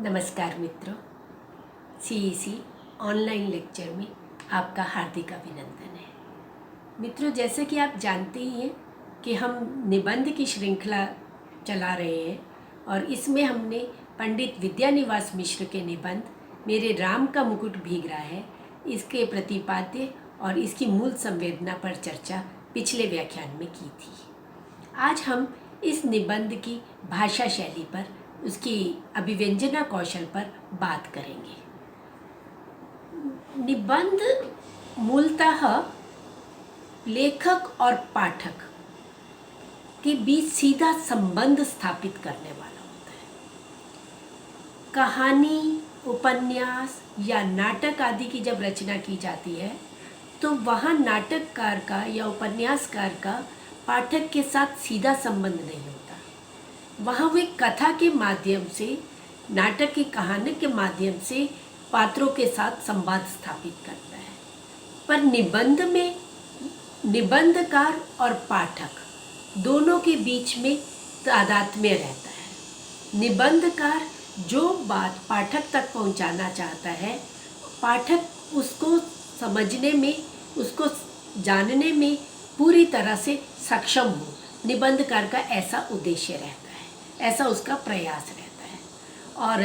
नमस्कार मित्रों, CEC online lecture में आपका हार्दिक अभिनंदन है। मित्रों, जैसे कि आप जानते ही हैं कि हम निबंध की श्रृंखला चला रहे हैं और इसमें हमने पंडित विद्यानिवास मिश्र के निबंध मेरे राम का मुकुट भीग रहा है, इसके प्रतिपाद्य और इसकी मूल संवेदना पर चर्चा पिछले व्याख्यान में की थी। आज हम इस निबंध की भाषा शैली पर, उसकी अभिव्यंजना कौशल पर बात करेंगे। निबंध मूलतः लेखक और पाठक के बीच सीधा संबंध स्थापित करने वाला होता है। कहानी, उपन्यास या नाटक आदि की जब रचना की जाती है तो वहाँ नाटककार का या उपन्यासकार का पाठक के साथ सीधा संबंध नहीं होता। वहाँ वे कथा के माध्यम से, नाटक की कहानी के माध्यम से पात्रों के साथ संवाद स्थापित करता है। पर निबंध में निबंधकार और पाठक दोनों के बीच में तादात्म्य रहता है। निबंधकार जो बात पाठक तक पहुंचाना चाहता है, पाठक उसको समझने में, उसको जानने में पूरी तरह से सक्षम हो। निबंधकार का ऐसा उद्देश्य रहता है, ऐसा उसका प्रयास रहता है। और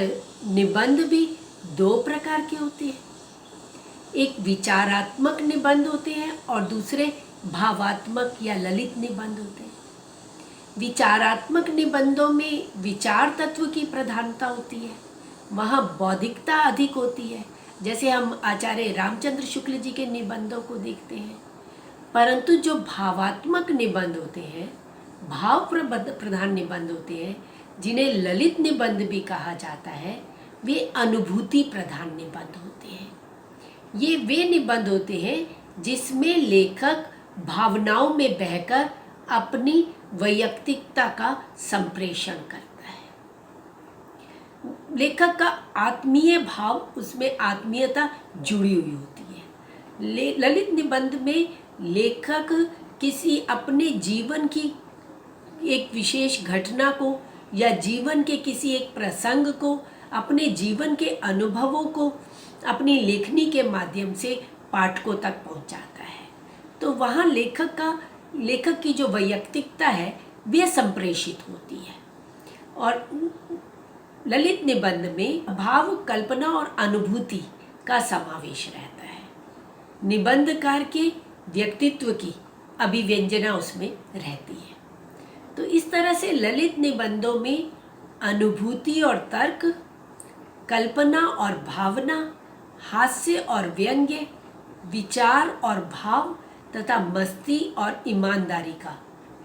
निबंध भी दो प्रकार के होते हैं। एक विचारात्मक निबंध होते हैं और दूसरे भावात्मक या ललित निबंध होते हैं। विचारात्मक निबंधों में विचार तत्व की प्रधानता होती है, वहाँ बौद्धिकता अधिक होती है, जैसे हम आचार्य रामचंद्र शुक्ल जी के निबंधों को देखते हैं। परंतु जो भावात्मक निबंध होते हैं, भाव प्रधान निबंध होते हैं, जिन्हें ललित निबंध भी कहा जाता है, वे अनुभूति प्रधान निबंध होते हैं। ये वे निबंध होते हैं जिसमें लेखक भावनाओं में बहकर अपनी वैयक्तिकता का संप्रेषण करता है। लेखक का आत्मीय भाव, उसमें आत्मीयता जुड़ी हुई होती है। ललित निबंध में लेखक किसी अपने जीवन की एक विशेष घटना को या जीवन के किसी एक प्रसंग को, अपने जीवन के अनुभवों को अपनी लेखनी के माध्यम से पाठकों तक पहुंचाता है। तो वहाँ लेखक की जो वैयक्तिकता है वह संप्रेषित होती है। और ललित निबंध में भाव, कल्पना और अनुभूति का समावेश रहता है। निबंधकार के व्यक्तित्व की अभिव्यंजना उसमें रहती है। तो इस तरह से ललित निबंधों में अनुभूति और तर्क, कल्पना और भावना, हास्य और व्यंग्य, विचार और भाव तथा मस्ती और ईमानदारी का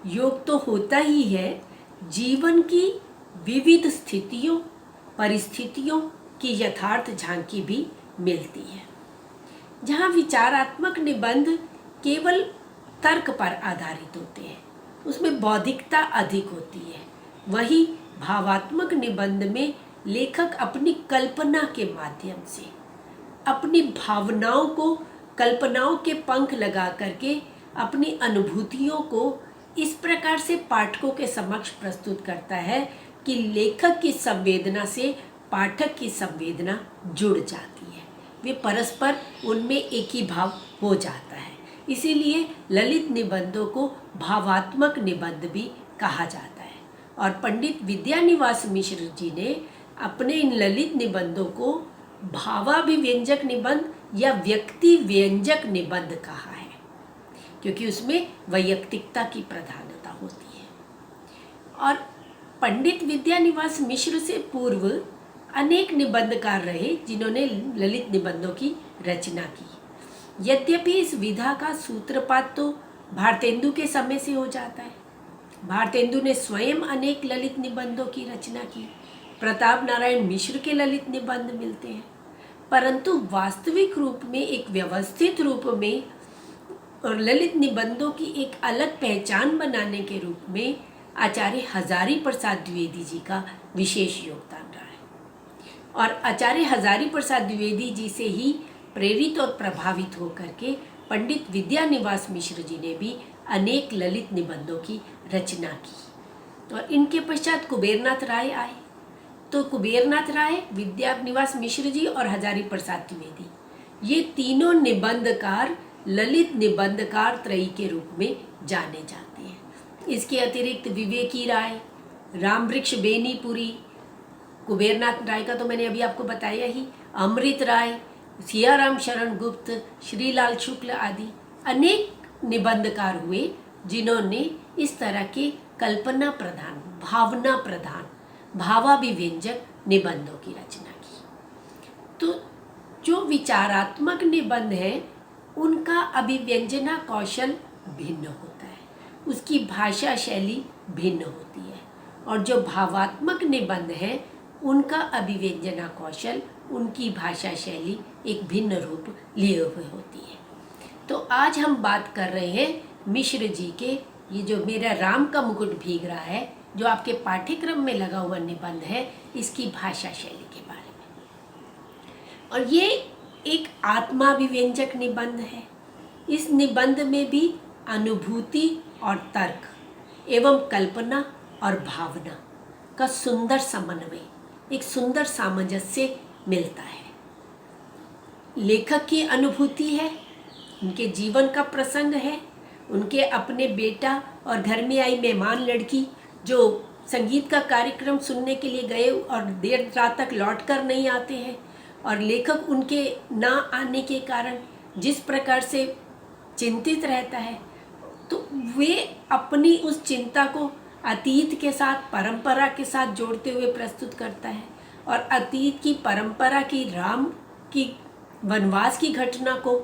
योग तो होता ही है। जीवन की विविध स्थितियों, परिस्थितियों की यथार्थ झांकी भी मिलती है। जहाँ विचारात्मक निबंध केवल तर्क पर आधारित होते हैं, उसमें बौद्धिकता अधिक होती है, वही भावात्मक निबंध में लेखक अपनी कल्पना के माध्यम से अपनी भावनाओं को, कल्पनाओं के पंख लगा करके अपनी अनुभूतियों को इस प्रकार से पाठकों के समक्ष प्रस्तुत करता है कि लेखक की संवेदना से पाठक की संवेदना जुड़ जाती है, वे परस्पर उनमें एक ही भाव हो जाता है। इसीलिए ललित निबंधों को भावात्मक निबंध भी कहा जाता है। और पंडित विद्यानिवास मिश्र जी ने अपने इन ललित निबंधों को भावाभिव्यंजक निबंध या व्यक्ति व्यंजक निबंध कहा है, क्योंकि उसमें वैयक्तिकता की प्रधानता होती है। और पंडित विद्यानिवास मिश्र से पूर्व अनेक निबंधकार रहे जिन्होंने ललित निबंधों की रचना की। यद्यपि इस विधा का सूत्रपात तो भारतेंदु के समय से हो जाता है। भारतेंदु ने स्वयं अनेक ललित निबंधों की रचना की। प्रताप नारायण मिश्र के ललित निबंध मिलते हैं, परंतु वास्तविक रूप में, एक व्यवस्थित रूप में और ललित निबंधों की एक अलग पहचान बनाने के रूप में आचार्य हजारी प्रसाद द्विवेदी जी का विशेष योगदान रहा है। और आचार्य हजारी प्रसाद द्विवेदी जी से ही प्रेरित और प्रभावित होकर के पंडित विद्यानिवास मिश्र जी ने भी अनेक ललित निबंधों की रचना की। और इनके पश्चात कुबेरनाथ राय आए। तो कुबेरनाथ राय, विद्यानिवास मिश्र जी और हजारी प्रसाद द्विवेदी, ये तीनों निबंधकार ललित निबंधकार त्रयी के रूप में जाने जाते हैं। इसके अतिरिक्त विवेकी राय, रामवृक्ष बेनीपुरी, कुबेरनाथ राय का तो मैंने अभी आपको बताया ही, अमृत राय, सियाराम शरण गुप्त, श्रीलाल शुक्ल आदि अनेक निबंधकार हुए जिन्होंने इस तरह के कल्पना प्रधान, भावना प्रधान, भावाभिव्यंजक निबंधों की रचना की। तो जो विचारात्मक निबंध है उनका अभिव्यंजना कौशल भिन्न होता है, उसकी भाषा शैली भिन्न होती है, और जो भावात्मक निबंध है उनका अभिव्यंजना कौशल, उनकी भाषा शैली एक भिन्न रूप लिए हुए होती है। तो आज हम बात कर रहे हैं मिश्र जी के ये जो मेरा राम का मुकुट भीग रहा है, जो आपके पाठ्यक्रम में लगा हुआ निबंध है, इसकी भाषा शैली के बारे में। और ये एक आत्माभिव्यंजक निबंध है। इस निबंध में भी अनुभूति और तर्क एवं कल्पना और भावना का सुंदर समन्वय, एक सुंदर सामंजस्य मिलता है। लेखक की अनुभूति है, उनके जीवन का प्रसंग है, उनके अपने बेटा और घर में आई मेहमान लड़की जो संगीत का कार्यक्रम सुनने के लिए गए और देर रात तक लौट कर नहीं आते हैं, और लेखक उनके ना आने के कारण जिस प्रकार से चिंतित रहता है, तो वे अपनी उस चिंता को अतीत के साथ, परंपरा के साथ जोड़ते हुए प्रस्तुत करता है, और अतीत की परंपरा की, राम की वनवास की घटना को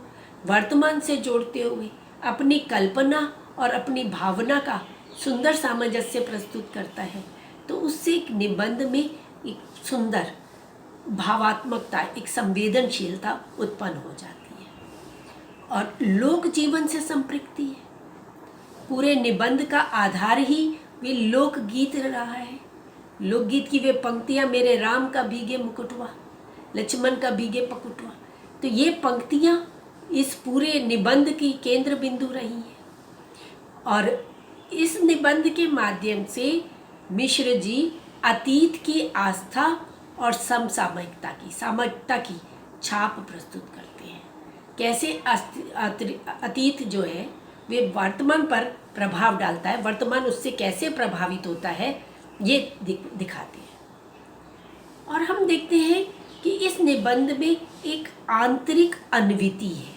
वर्तमान से जोड़ते हुए अपनी कल्पना और अपनी भावना का सुंदर सामंजस्य प्रस्तुत करता है। तो उससे एक निबंध में एक सुंदर भावात्मकता, एक संवेदनशीलता उत्पन्न हो जाती है, और लोक जीवन से संपृक्ति है। पूरे निबंध का आधार ही वे लोकगीत रहा है। लोकगीत की वे पंक्तियाँ, मेरे राम का भीगे मुकुटवा, लक्ष्मण का भीगे पकुटवा, तो ये पंक्तियाँ इस पूरे निबंध की केंद्र बिंदु रही हैं। और इस निबंध के माध्यम से मिश्र जी अतीत की आस्था और समसामयिकता की, सामयिकता की छाप प्रस्तुत करते हैं। कैसे अतीत जो है वे वर्तमान पर प्रभाव डालता है, वर्तमान उससे कैसे प्रभावित होता है, ये दिखाते हैं। और हम देखते हैं कि इस निबंध में एक आंतरिक अन्विति है,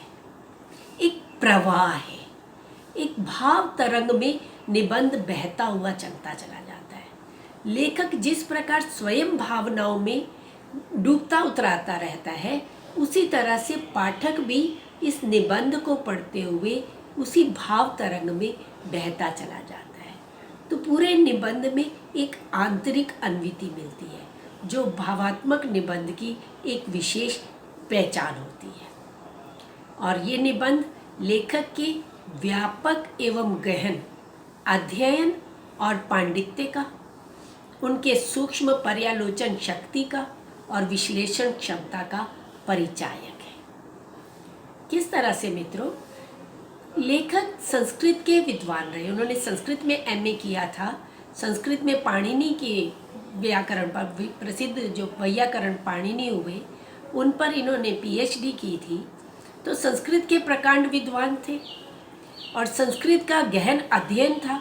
एक प्रवाह है, एक भाव तरंग में निबंध बहता हुआ चलता चला जाता है। लेखक जिस प्रकार स्वयं भावनाओं में डूबता उतराता रहता है, उसी तरह से पाठक भी इस निबंध को पढ़ते हुए उसी भाव तरंग में बहता चला जाता है। तो पूरे निबंध में एक आंतरिक अन्विति मिलती है, जो भावात्मक निबंध की एक विशेष पहचान होती है। और ये निबंध लेखक के व्यापक एवं गहन अध्ययन और पांडित्य का, उनके सूक्ष्म पर्यालोचन शक्ति का और विश्लेषण क्षमता का परिचायक है। किस तरह से मित्रों, लेखक संस्कृत के विद्वान रहे, उन्होंने संस्कृत में एमए किया था। संस्कृत में पाणिनि के व्याकरण पर, प्रसिद्ध जो वैयाकरण पाणिनि हुए, उन पर इन्होंने पीएचडी की थी। तो संस्कृत के प्रकांड विद्वान थे और संस्कृत का गहन अध्ययन था,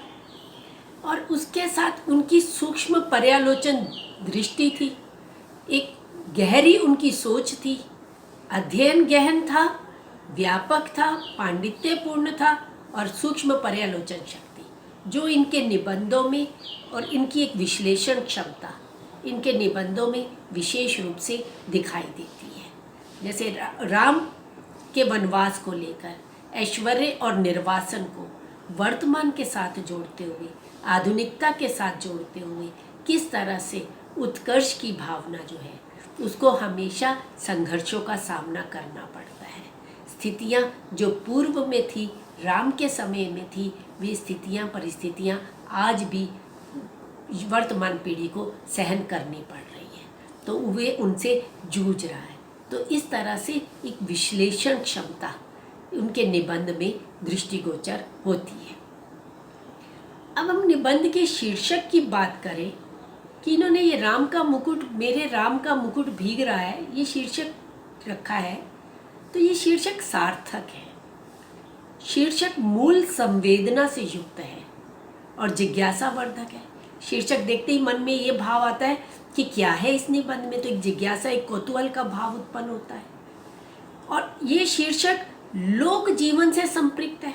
और उसके साथ उनकी सूक्ष्म पर्यालोचन दृष्टि थी, एक गहरी उनकी सोच थी। अध्ययन गहन था, व्यापक था, पांडित्यपूर्ण था, और सूक्ष्म पर्यालोचन शक्ति, जो इनके निबंधों में, और इनकी एक विश्लेषण क्षमता इनके निबंधों में विशेष रूप से दिखाई देती है। जैसे राम के वनवास को लेकर ऐश्वर्य और निर्वासन को वर्तमान के साथ जोड़ते हुए, आधुनिकता के साथ जोड़ते हुए, किस तरह से उत्कर्ष की भावना जो है उसको हमेशा संघर्षों का सामना करना पड़ता है। स्थितियाँ जो पूर्व में थी, राम के समय में थी, वे स्थितियाँ, परिस्थितियाँ आज भी वर्तमान पीढ़ी को सहन करनी पड़ रही है, तो वे उनसे जूझ रहा है। तो इस तरह से एक विश्लेषण क्षमता उनके निबंध में दृष्टिगोचर होती है। अब हम निबंध के शीर्षक की बात करें कि इन्होंने ये राम का मुकुट, मेरे राम का मुकुट भीग रहा है, ये शीर्षक रखा है। तो ये शीर्षक सार्थक है। शीर्षक मूल संवेदना से युक्त है और जिज्ञासावर्धक है। शीर्षक देखते ही मन में ये भाव आता है कि क्या है इस निबंध में, तो एक जिज्ञासा, एक कौतूहल का भाव उत्पन्न होता है। और ये शीर्षक लोक जीवन से संपृक्त है,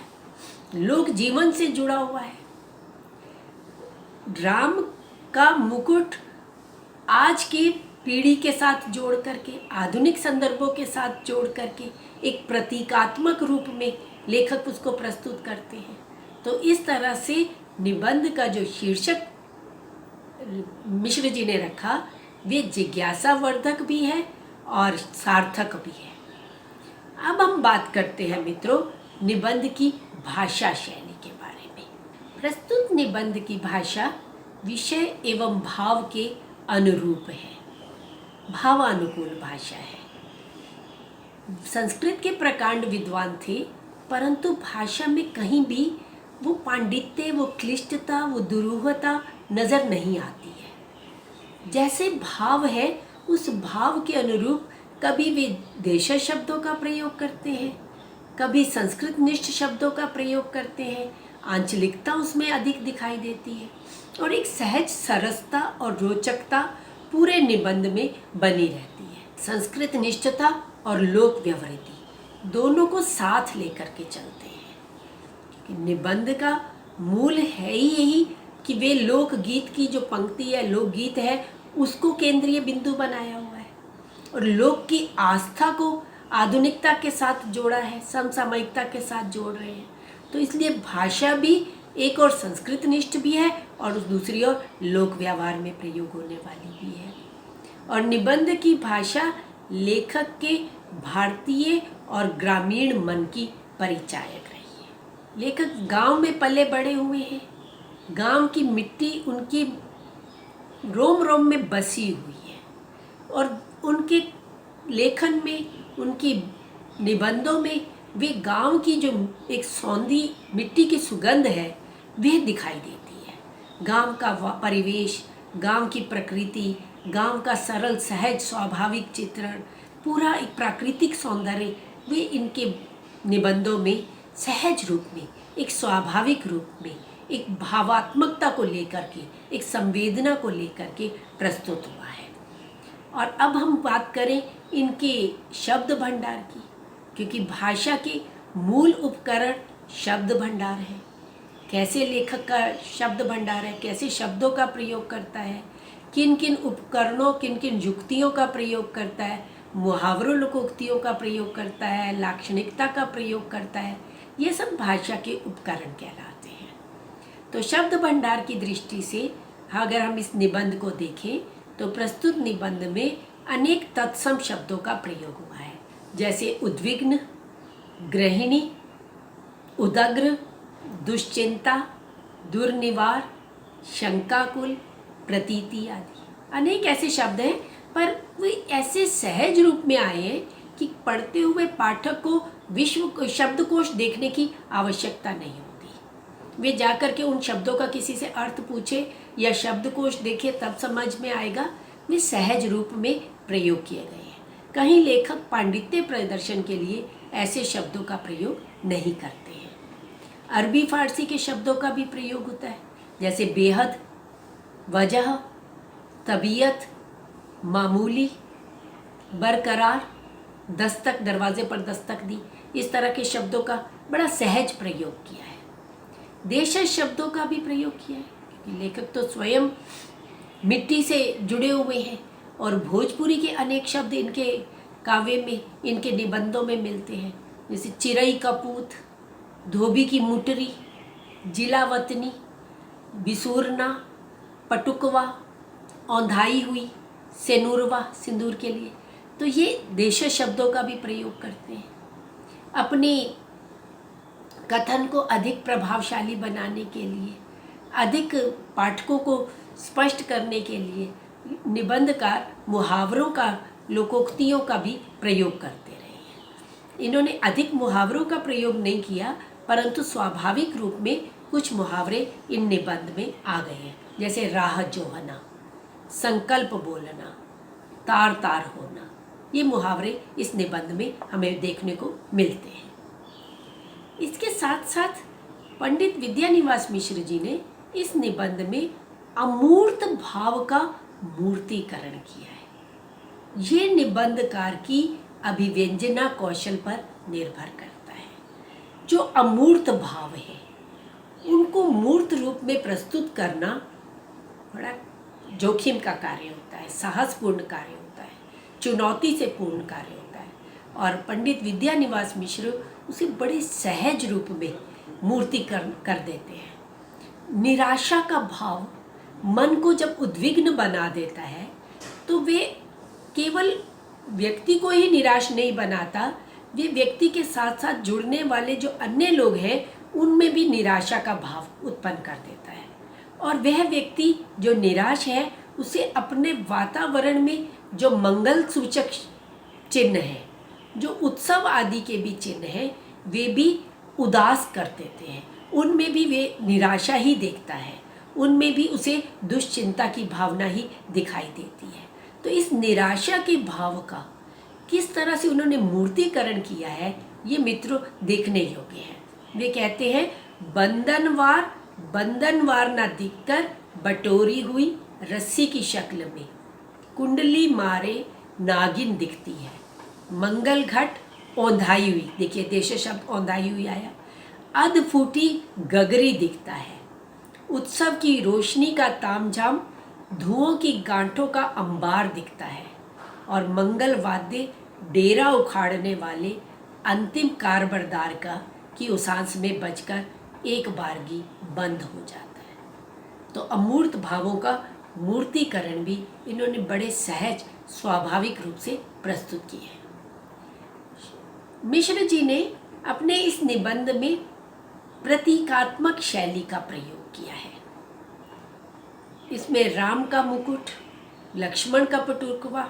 लोक जीवन से जुड़ा हुआ है। राम का मुकुट आज के पीढ़ी के साथ जोड़ करके, आधुनिक संदर्भों के साथ जोड़ करके एक प्रतीकात्मक रूप में लेखक उसको प्रस्तुत करते हैं। तो इस तरह से निबंध का जो शीर्षक मिश्र जी ने रखा, वे जिज्ञासावर्धक भी है और सार्थक भी है। अब हम बात करते हैं मित्रों निबंध की भाषा शैली के बारे में। प्रस्तुत निबंध की भाषा विषय एवं भाव के अनुरूप है, भावानुकूल भाषा है। संस्कृत के प्रकांड विद्वान थे, परंतु भाषा में कहीं भी वो पांडित्य, वो क्लिष्टता, वो दुरूहता नजर नहीं आती है। जैसे भाव है, उस भाव के अनुरूप कभी वे देशज शब्दों का प्रयोग करते हैं, कभी संस्कृत निष्ठ शब्दों का प्रयोग करते हैं। आंचलिकता उसमें अधिक दिखाई देती है और एक सहज सरसता और रोचकता पूरे निबंध में बनी रहती है। संस्कृत निष्ठता और लोक व्यवहृति दोनों को साथ लेकर के चलते हैं। निबंध का मूल है ही यही कि वे लोकगीत की जो पंक्ति है, लोकगीत है, उसको केंद्रीय बिंदु बनाया हुआ है और लोक की आस्था को आधुनिकता के साथ जोड़ा है, समसामयिकता के साथ जोड़ रहे हैं। तो इसलिए भाषा भी एक और संस्कृत निष्ठ भी है और दूसरी ओर लोक व्यवहार में प्रयोग होने वाली भी है। और निबंध की भाषा लेखक के भारतीय और ग्रामीण मन की परिचायक रही है। लेखक गांव में पले बड़े हुए हैं, गांव की मिट्टी उनकी रोम रोम में बसी हुई है और उनके लेखन में, उनकी निबंधों में वे गांव की जो एक सौंधी मिट्टी की सुगंध है वह दिखाई देती है। गांव का परिवेश, गांव की प्रकृति, गांव का सरल सहज स्वाभाविक चित्रण, पूरा एक प्राकृतिक सौंदर्य वे इनके निबंधों में सहज रूप में, एक स्वाभाविक रूप में, एक भावात्मकता को लेकर के, एक संवेदना को लेकर के प्रस्तुत हुआ है। और अब हम बात करें इनके शब्द भंडार की, क्योंकि भाषा के मूल उपकरण शब्द भंडार है। कैसे लेखक का शब्द भंडार है, कैसे शब्दों का प्रयोग करता है, किन किन उपकरणों, किन किन युक्तियों का प्रयोग करता है, मुहावरों लोकोक्तियों का प्रयोग करता है, लाक्षणिकता का प्रयोग करता है, ये सब भाषा के उपकरण कहलाते हैं। तो शब्द भंडार की दृष्टि से अगर हम इस निबंध को देखें तो प्रस्तुत निबंध में अनेक तत्सम शब्दों का प्रयोग हुआ है, जैसे उद्विग्न, गृहिणी, उदग्र, दुश्चिंता, दुर्निवार, शंकाकुल, प्रतीति आदि। अनेक ऐसे शब्द हैं, पर वे ऐसे सहज रूप में आए हैं कि पढ़ते हुए पाठक को विश्व शब्दकोश देखने की आवश्यकता नहीं होती। वे जाकर के उन शब्दों का किसी से अर्थ पूछे या शब्दकोश देखे तब समझ में आएगा। वे सहज रूप में प्रयोग किए गए हैं। कहीं लेखक पांडित्य प्रदर्शन के लिए ऐसे शब्दों का प्रयोग नहीं करते हैं। अरबी फारसी के शब्दों का भी प्रयोग होता है, जैसे बेहद, वजह, तबीयत, मामूली, बरकरार, दस्तक, दरवाजे पर दस्तक दी, इस तरह के शब्दों का बड़ा सहज प्रयोग किया है। देशज शब्दों का भी प्रयोग किया है, क्योंकि लेखक तो स्वयं मिट्टी से जुड़े हुए हैं और भोजपुरी के अनेक शब्द इनके काव्य में, इनके निबंधों में मिलते हैं, जैसे चिरई का पूत, धोबी की मुटरी, जिलावतनी, बिसूरना, पटुकवा, औंधाई हुई, सेनुरवा, सिंदूर के लिए। तो ये देशज शब्दों का भी प्रयोग करते हैं। अपने कथन को अधिक प्रभावशाली बनाने के लिए, अधिक पाठकों को स्पष्ट करने के लिए निबंधकार मुहावरों का, लोकोक्तियों का भी प्रयोग करते रहे हैं। इन्होंने अधिक मुहावरों का प्रयोग नहीं किया, परंतु स्वाभाविक रूप में कुछ मुहावरे इन निबंध में आ गए हैं, जैसे राह जोहना, संकल्प बोलना, तार तार होना, ये मुहावरे इस निबंध में हमें देखने को मिलते हैं। इसके साथ साथ पंडित विद्यानिवास मिश्र जी ने इस निबंध में अमूर्त भाव का मूर्तिकरण किया है। ये निबंधकार की अभिव्यंजना कौशल पर निर्भर करता है। जो अमूर्त भाव है उनको मूर्त रूप में प्रस्तुत करना बड़ा जोखिम का कार्य होता है, साहसपूर्ण कार्य होता है, चुनौती से पूर्ण कार्य होता है। और पंडित विद्यानिवास मिश्र उसे बड़े सहज रूप में मूर्तिकरण कर देते हैं। निराशा का भाव मन को जब उद्विग्न बना देता है तो वे केवल व्यक्ति को ही निराश नहीं बनाता, वे व्यक्ति के साथ साथ जुड़ने वाले जो अन्य लोग हैं उनमें भी निराशा का भाव उत्पन्न कर देता है। और वह व्यक्ति जो निराश है उसे अपने वातावरण में जो मंगल सूचक चिन्ह है, जो उत्सव आदि के भी चिन्ह हैं, वे भी उदास कर देते हैं। उनमें भी वे निराशा ही देखता है, उनमें भी उसे दुश्चिंता की भावना ही दिखाई देती है। तो इस निराशा के भाव का किस तरह से उन्होंने मूर्तिकरण किया है, ये मित्रों देखने योग्य है। वे कहते हैं, बंधनवार बंधनवार न दिखकर बटोरी हुई रस्सी की शक्ल में कुंडली मारे नागिन दिखती है। मंगल घट औंधाई हुई, देखिए देश शब्द औंधाई हुई आया। अध फूटी गगरी दिखता है। उत्सव की रोशनी का तामझाम, धुओं की गांठों का अंबार दिखता है। और मंगल वाद्य डेरा उखाड़ने वाले अंतिम कारबरदार का की उसांस में बजकर एक बारगी बंद हो जाता है। तो अमूर्त भावों का मूर्तिकरण भी इन्होंने बड़े सहज स्वाभाविक रूप से प्रस्तुत किए हैं। मिश्र जी ने अपने इस निबंध में प्रतीकात्मक शैली का प्रयोग किया है। इसमें राम का मुकुट, लक्ष्मण का पटुकवा,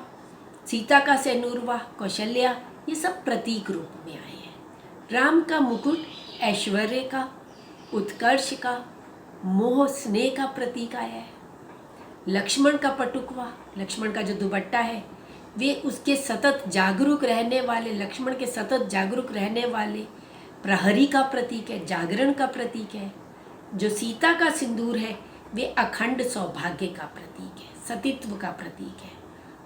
सीता का सेनूरवा, कौशल्या, ये सब प्रतीक रूप में आए हैं। राम का मुकुट ऐश्वर्य का, उत्कर्ष का, मोह स्नेह का प्रतीक आया है। लक्ष्मण का पटुकवा, लक्ष्मण का जो दुपट्टा है, वे उसके सतत जागरूक रहने वाले, लक्ष्मण के सतत जागरूक रहने वाले प्रहरी का प्रतीक है, जागरण का प्रतीक है। जो सीता का सिंदूर है वे अखंड सौभाग्य का प्रतीक है, सतीत्व का प्रतीक है।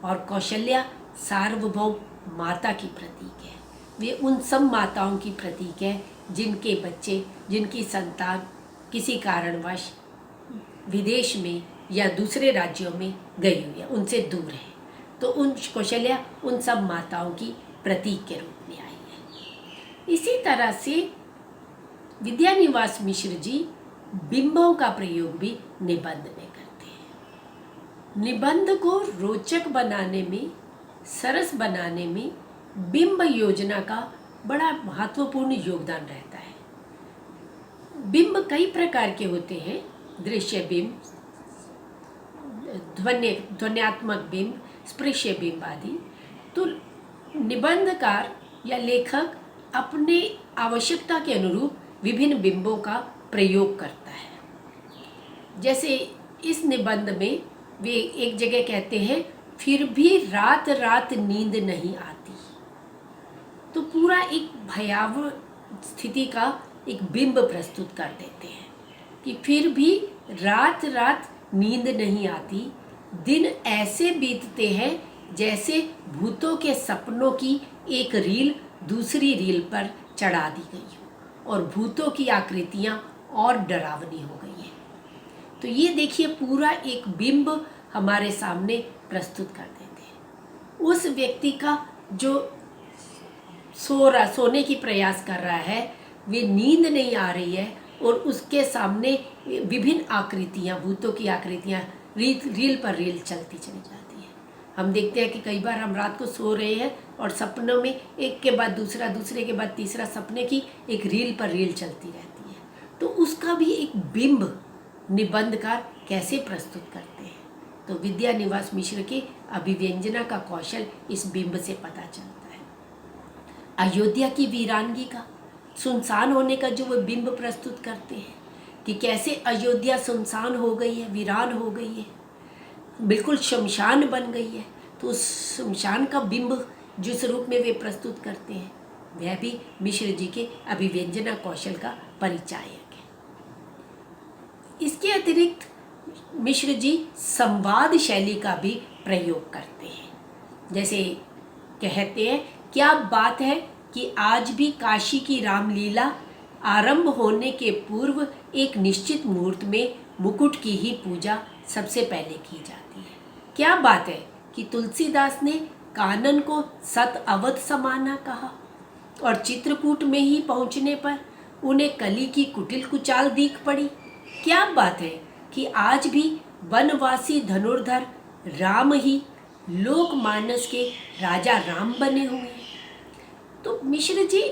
और कौशल्या सार्वभौम माता की प्रतीक है। वे उन सब माताओं की प्रतीक है जिनके बच्चे, जिनकी संतान किसी कारणवश विदेश में या दूसरे राज्यों में गई हुई है, उनसे दूर है। तो उन कौशल्या उन सब माताओं की प्रतीक के रूप में आई है। इसी तरह से विद्यानिवास मिश्र जी बिंबों का प्रयोग भी निबंध में करते हैं। निबंध को रोचक बनाने में, सरस बनाने में बिंब योजना का बड़ा महत्वपूर्ण योगदान रहता है। बिंब कई प्रकार के होते हैं, दृश्य बिंब, ध्वन्यात्मक बिंब, स्पृश्य बिंब आदि। तो निबंधकार या लेखक अपने आवश्यकता के अनुरूप विभिन्न बिंबों का प्रयोग करता है। जैसे इस निबंध में वे एक जगह कहते हैं, फिर भी रात रात नींद नहीं आती। तो पूरा एक भयावह स्थिति का एक बिंब प्रस्तुत कर देते हैं कि फिर भी रात रात नींद नहीं आती, दिन ऐसे बीतते हैं जैसे भूतों के सपनों की एक रील दूसरी रील पर चढ़ा दी गई हो और भूतों की आकृतियां और डरावनी हो गई हैं। तो ये देखिए पूरा एक बिंब हमारे सामने प्रस्तुत कर देते हैं। उस व्यक्ति का जो सोने की प्रयास कर रहा है, वे नींद नहीं आ रही है और उसके सामने विभिन्न आकृतियां, भूतों की आकृतियां रील पर रील चलती चली जाती है। हम देखते हैं कि कई बार हम रात को सो रहे हैं और सपनों में एक के बाद दूसरा, दूसरे के बाद तीसरा सपने की एक रील पर रील चलती रहती है। तो उसका भी एक बिंब निबंधकार कैसे प्रस्तुत करते हैं, तो विद्यानिवास मिश्र के अभिव्यंजना का कौशल इस बिंब से पता चलता है। अयोध्या की वीरानगी का, सुनसान होने का जो वो बिंब प्रस्तुत करते हैं कि कैसे अयोध्या सुनसान हो गई है, वीरान हो गई है। बिल्कुल शमशान बन गई है। तो उस शमशान का बिंब जिस रूप में वे प्रस्तुत करते हैं वह भी मिश्र जी के अभिव्यंजना कौशल का परिचायक है। इसके अतिरिक्त मिश्र जी संवाद शैली का भी प्रयोग करते हैं। जैसे कहते हैं, क्या बात है कि आज भी काशी की रामलीला आरंभ होने के पूर्व एक निश्चित मुहूर्त में मुकुट की ही पूजा सबसे पहले की जाती है। क्या बात है कि तुलसीदास ने कानन को सत अवध समाना कहा और चित्रकूट में ही पहुंचने पर उन्हें कली की कुटिल कुचाल दीख पड़ी। क्या बात है कि आज भी वनवासी धनुर्धर राम ही लोकमानस के राजा राम बने हुए हैं। तो मिश्र जी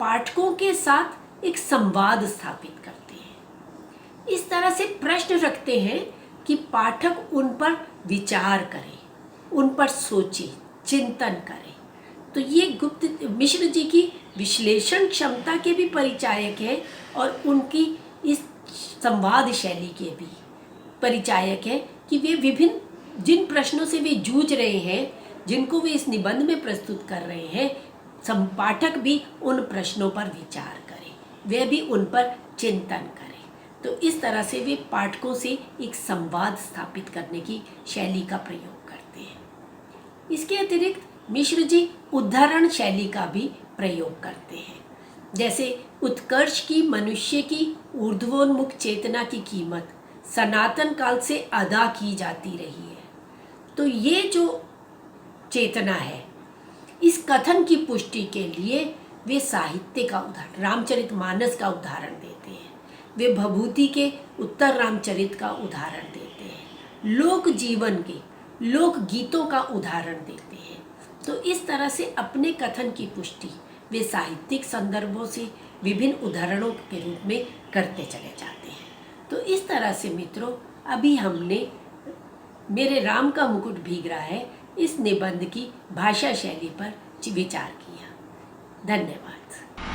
पाठकों के साथ एक संवाद स्थापित करते हैं। इस तरह से प्रश्न रखते हैं कि पाठक उन पर विचार करे, उन पर सोचे, चिंतन करे। तो ये गुप्त मिश्र जी की विश्लेषण क्षमता के भी परिचायक हैं और उनकी इस संवाद शैली के भी परिचायक है कि वे विभिन्न जिन प्रश्नों से वे जूझ रहे हैं, जिनको वे इस निबंध में प्रस्तुत कर रहे हैं, संपाठक भी उन प्रश्नों पर विचार करें, वे भी उन पर चिंतन करें। तो इस तरह से वे पाठकों से एक संवाद स्थापित करने की शैली का प्रयोग करते हैं। इसके अतिरिक्त मिश्र जी उद्धरण शैली का भी प्रयोग करते हैं। जैसे उत्कर्ष की मनुष्य की ऊर्ध्वोन्मुख चेतना की कीमत सनातन काल से अदा की जाती रही है। तो ये जो चेतना है, इस कथन की पुष्टि के लिए वे साहित्य का उदाहरण, रामचरितमानस का उदाहरण देते हैं। वे भभूति के उत्तर रामचरित का उदाहरण देते हैं, लोक जीवन के लोक गीतों का उदाहरण देते हैं। तो इस तरह से अपने कथन की पुष्टि वे साहित्यिक संदर्भों से विभिन्न उदाहरणों के रूप में करते चले जाते हैं। तो इस तरह से मित्रों, अभी हमने मेरे राम का मुकुट भीग रहा है इस निबंध की भाषा शैली पर विचार किया। धन्यवाद।